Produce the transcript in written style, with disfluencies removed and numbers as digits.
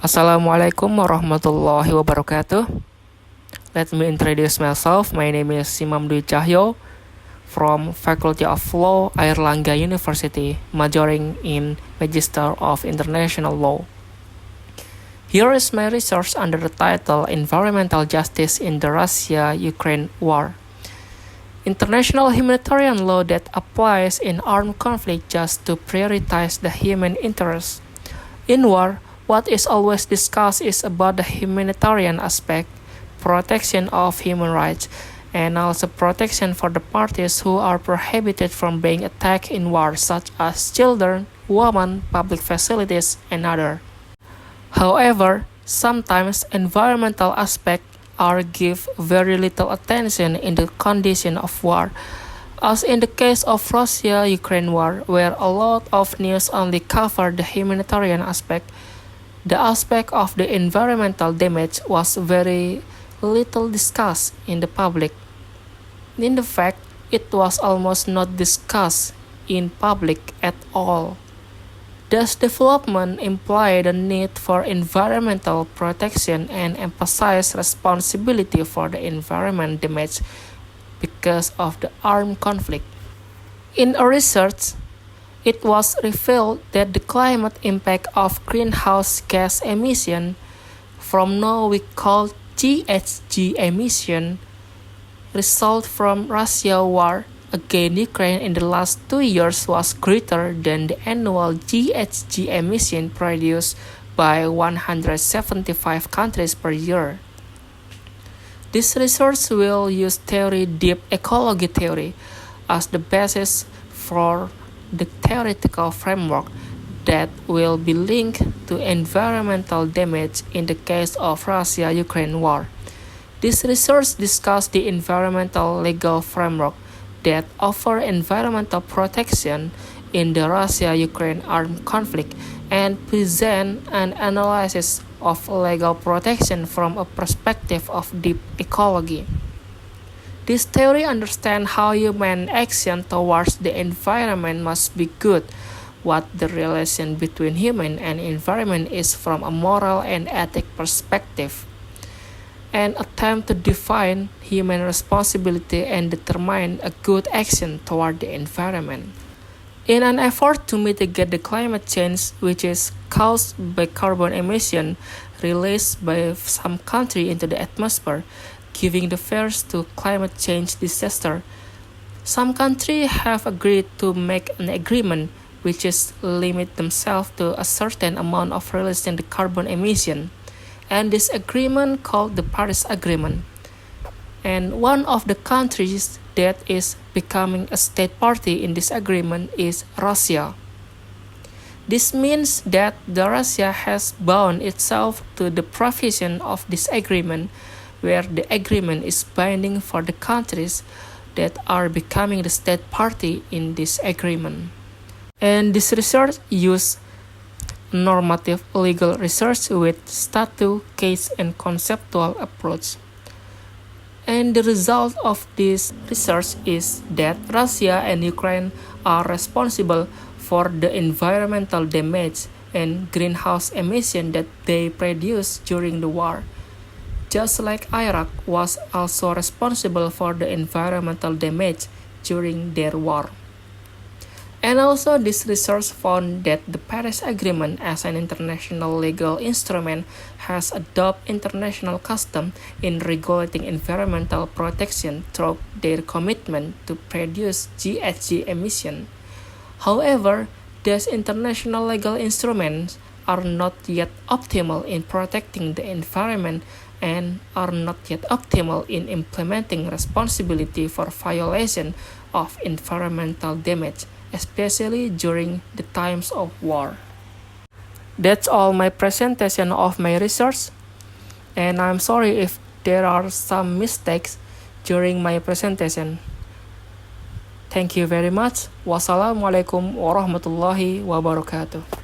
Assalamualaikum warahmatullahi wabarakatuh. Let me introduce myself. My name is Simam Dwi Cahyo from Faculty of Law, Airlangga University, majoring in Magister of International Law. Here is my research under the title Environmental Justice in the Russia-Ukraine War. International humanitarian law that applies in armed conflict just to prioritize the human interest. In war, what is always discussed is about the humanitarian aspect, protection of human rights, and also protection for the parties who are prohibited from being attacked in war, such as children, women, public facilities, and others. However, sometimes environmental aspects are give very little attention in the condition of war, as in the case of Russia-Ukraine war, where a lot of news only cover the humanitarian aspect. The aspect of the environmental damage was very little discussed in the public. In fact, it was almost not discussed in public at all. This development implied the need for environmental protection and emphasized responsibility for the environment damage because of the armed conflict. In a research, it was revealed that the climate impact of greenhouse gas emission, from now we call GHG emission, result from Russia war against Ukraine in the last 2 years was greater than the annual GHG emission produced by 175 countries per year. This research will use deep ecology theory as the basis for the theoretical framework that will be linked to environmental damage in the case of Russia-Ukraine war. This research discussed the environmental legal framework that offer environmental protection in the Russia-Ukraine armed conflict and present an analysis of legal protection from a perspective of deep ecology. This theory understands how human action towards the environment must be good, what the relation between human and environment is from a moral and ethic perspective, and attempt to define human responsibility and determine a good action toward the environment. In an effort to mitigate the climate change which is caused by carbon emission released by some country into the atmosphere, giving the first to climate change disaster, some countries have agreed to make an agreement which is limit themselves to a certain amount of releasing the carbon emission, and this agreement called the Paris Agreement. And one of the countries that is becoming a state party in this agreement is Russia. This means that Russia has bound itself to the provision of this agreement, where the agreement is binding for the countries that are becoming the state party in this agreement. And this research used normative legal research with statute, case, and conceptual approach. And the result of this research is that Russia and Ukraine are responsible for the environmental damage and greenhouse emission that they produced during the war, just like Iraq was also responsible for the environmental damage during their war. And also this research found that the Paris Agreement as an international legal instrument has adopted international custom in regulating environmental protection through their commitment to produce GHG emission. However, these international legal instruments are not yet optimal in protecting the environment and are not yet optimal in implementing responsibility for violation of environmental damage, especially during the times of war. That's all my presentation of my research, and I'm sorry if there are some mistakes during my presentation. Thank you very much. Wassalamualaikum warahmatullahi wabarakatuh.